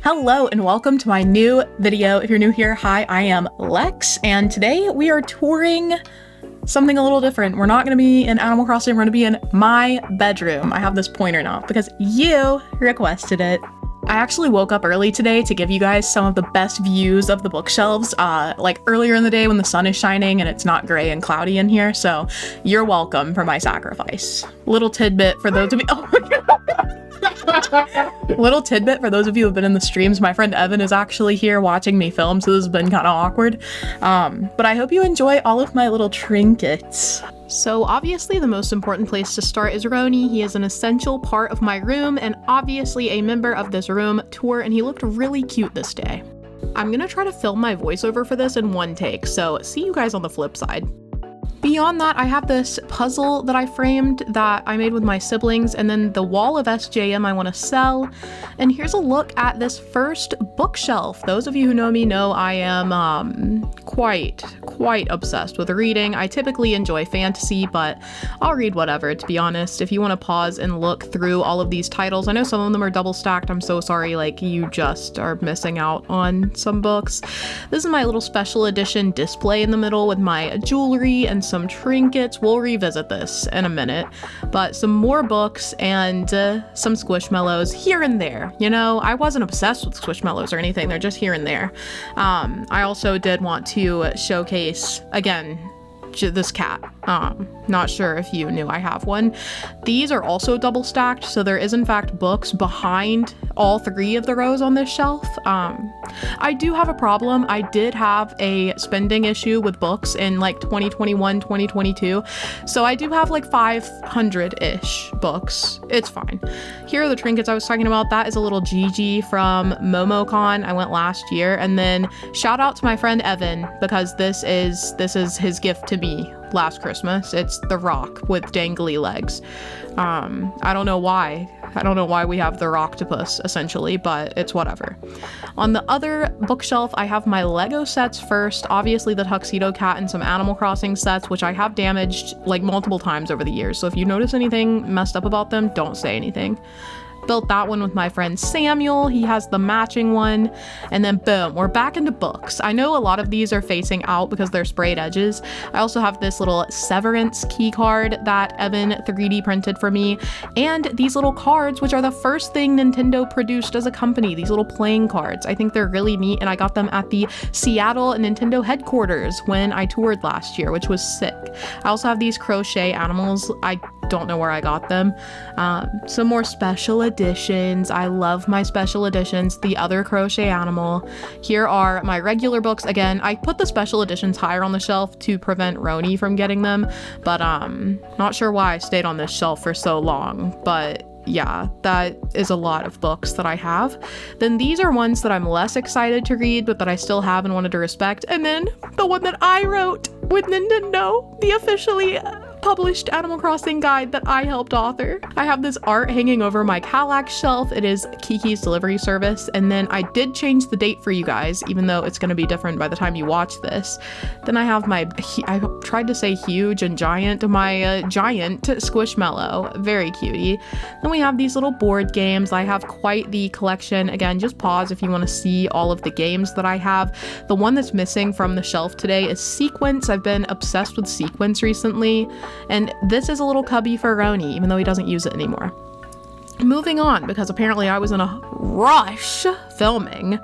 Hello and welcome to my new video. If you're new here, hi, I am Lex, and today we are touring something a little different. We're not going to be in Animal Crossing, we're going to be in my bedroom. I have this pointer now because you requested it. I actually woke up early today to give you guys some of the best views of the bookshelves, like earlier in the day when the sun is shining and it's not gray and cloudy in here, so you're welcome for my sacrifice. Little tidbit for those of you- oh my God. Little tidbit for those of you who have been in the streams, my friend Evan is actually here watching me film, so this has been kind of awkward. But I hope you enjoy all of my little trinkets. So obviously the most important place to start is Roni. He is an essential part of my room and obviously a member of this room tour, and he looked really cute this day. I'm gonna try to film my voiceover for this in one take, so see you guys on the flip side. Beyond that, I have this puzzle that I framed that I made with my siblings, and then the wall of SJM I want to sell. And here's a look at this first bookshelf. Those of you who know me know I am quite obsessed with reading. I typically enjoy fantasy, but I'll read whatever, to be honest. If you want to pause and look through all of these titles, I know some of them are double stacked. I'm so sorry, like you just are missing out on some books. This is my little special edition display in the middle with my jewelry and some trinkets. We'll revisit this in a minute, but some more books and some Squishmallows here and there. You know, I wasn't obsessed with Squishmallows or anything, they're just here and there. I also did want to showcase, again, this cat. Not sure if you knew I have one. These are also double stacked, so there is in fact books behind all three of the rows on this shelf. I do have a problem. I did have a spending issue with books in like 2021, 2022. So I do have like 500-ish books. It's fine. Here are the trinkets I was talking about. That is a little Gigi from MomoCon. I went last year. And then shout out to my friend Evan, because this is his gift to me last Christmas. It's the rock with dangly legs. I don't know why. I don't know why we have the rocktopus essentially, but it's whatever. On the other bookshelf, I have my Lego sets first, obviously the Tuxedo Cat and some Animal Crossing sets, which I have damaged like multiple times over the years. So if you notice anything messed up about them, don't say anything. Built that one with my friend Samuel. He has the matching one. And then boom, we're back into books. I know a lot of these are facing out because they're sprayed edges. I also have this little Severance key card that Evan 3D printed for me. And these little cards, which are the first thing Nintendo produced as a company, these little playing cards. I think they're really neat, and I got them at the Seattle Nintendo headquarters when I toured last year, which was sick. I also have these crochet animals. I don't know where I got them. Some more special editions. I love my special editions. The other crochet animal. Here are my regular books. Again, I put the special editions higher on the shelf to prevent Roni from getting them, but not sure why I stayed on this shelf for so long, but yeah, that is a lot of books that I have. Then these are ones that I'm less excited to read, but that I still have and wanted to respect. And then the one that I wrote with Nintendo, the officially published Animal Crossing guide that I helped author. I have this art hanging over my Kallax shelf. It is Kiki's Delivery Service. And then I did change the date for you guys, even though it's going to be different by the time you watch this. Then I have my, I tried to say huge and giant, my giant Squishmallow. Very cutie. Then we have these little board games. I have quite the collection. Again, just pause if you want to see all of the games that I have. The one that's missing from the shelf today is Sequence. I've been obsessed with Sequence recently. And this is a little cubby for Roni, even though he doesn't use it anymore. Moving on, because apparently I was in a rush filming.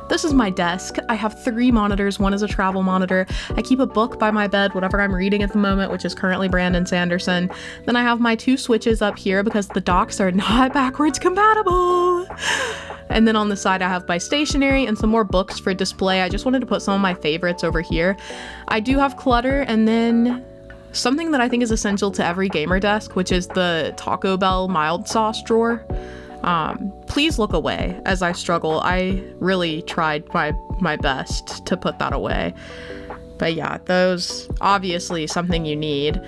This is my desk. I have 3 monitors. One is a travel monitor. I keep a book by my bed, whatever I'm reading at the moment, which is currently Brandon Sanderson. Then I have my 2 switches up here because the docks are not backwards compatible. And then on the side, I have my stationery and some more books for display. I just wanted to put some of my favorites over here. I do have clutter, and then something that I think is essential to every gamer desk, which is the Taco Bell mild sauce drawer. Please look away as I struggle. I really tried my best to put that away. But yeah, those obviously something you need.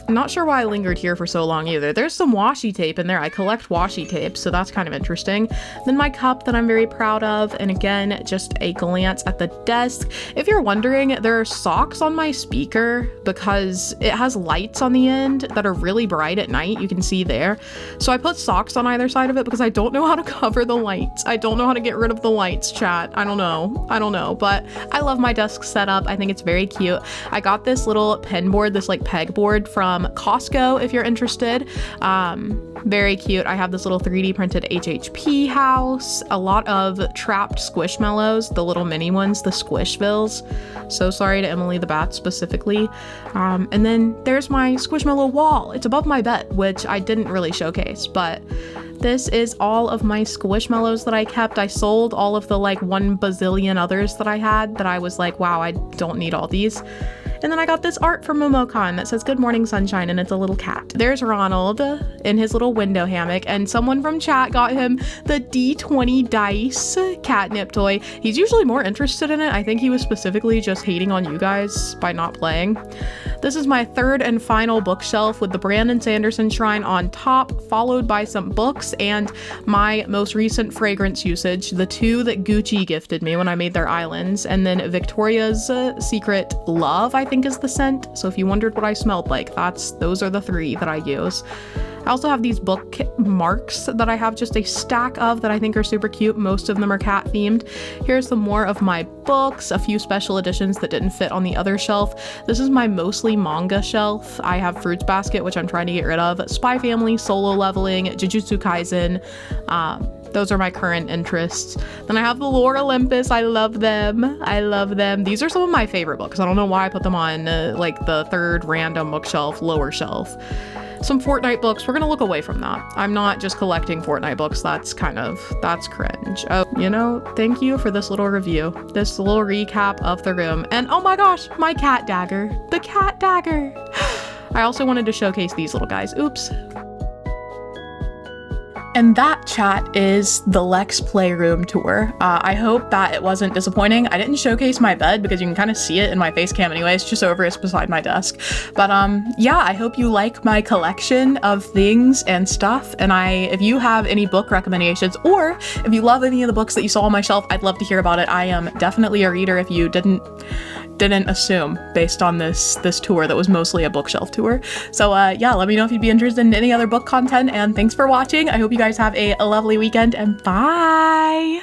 I'm not sure why I lingered here for so long either. There's some washi tape in there. I collect washi tape, so that's kind of interesting. Then my cup that I'm very proud of, and again, just a glance at the desk. If you're wondering, there are socks on my speaker because it has lights on the end that are really bright at night. You can see there. So I put socks on either side of it because I don't know how to cover the lights. I don't know how to get rid of the lights, chat. I don't know, but I love my desk setup. I think it's very cute. I got this little pen board, this like peg board from Costco if you're interested. Very cute. I have this little 3D printed HHP house, a lot of trapped Squishmallows, the little mini ones, the Squishvilles. So sorry to Emily the Bat specifically. And then there's my Squishmallow wall. It's above my bed, which I didn't really showcase, but this is all of my Squishmallows that I kept. I sold all of the like 1 bazillion others that I had that I was like, wow, I don't need all these. And then I got this art from Momocon that says, "Good morning, sunshine," and it's a little cat. There's Ronald in his little window hammock, and someone from chat got him the D20 dice catnip toy. He's usually more interested in it. I think he was specifically just hating on you guys by not playing. This is my third and final bookshelf with the Brandon Sanderson shrine on top, followed by some books and my most recent fragrance usage, the 2 that Gucci gifted me when I made their islands, and then Victoria's Secret Love, I think is the scent. So if you wondered what I smelled like, those are the 3 that I use. I also have these bookmarks that I have just a stack of that I think are super cute. Most of them are cat themed. Here's some more of my books, a few special editions that didn't fit on the other shelf. This is my mostly manga shelf. I have Fruits Basket, which I'm trying to get rid of, Spy Family, Solo Leveling, Jujutsu Kaisen. Those are my current interests. Then I have the Lore Olympus. I love them. I love them. These are some of my favorite books. I don't know why I put them on like the 3rd random bookshelf, lower shelf. Some Fortnite books. We're gonna look away from that. I'm not just collecting Fortnite books. That's cringe. Oh, you know, thank you for this little review, this little recap of the room. And oh my gosh, my cat dagger, the cat dagger. I also wanted to showcase these little guys. Oops. And that, chat, is the Lex Playroom tour. I hope that it wasn't disappointing. I didn't showcase my bed because you can kind of see it in my face cam anyway. It's just over, it's beside my desk. But yeah, I hope you like my collection of things and stuff. And if you have any book recommendations, or if you love any of the books that you saw on my shelf, I'd love to hear about it. I am definitely a reader if you didn't assume based on this tour that was mostly a bookshelf tour. So yeah, let me know if you'd be interested in any other book content, and thanks for watching. I hope you guys have a lovely weekend, and bye!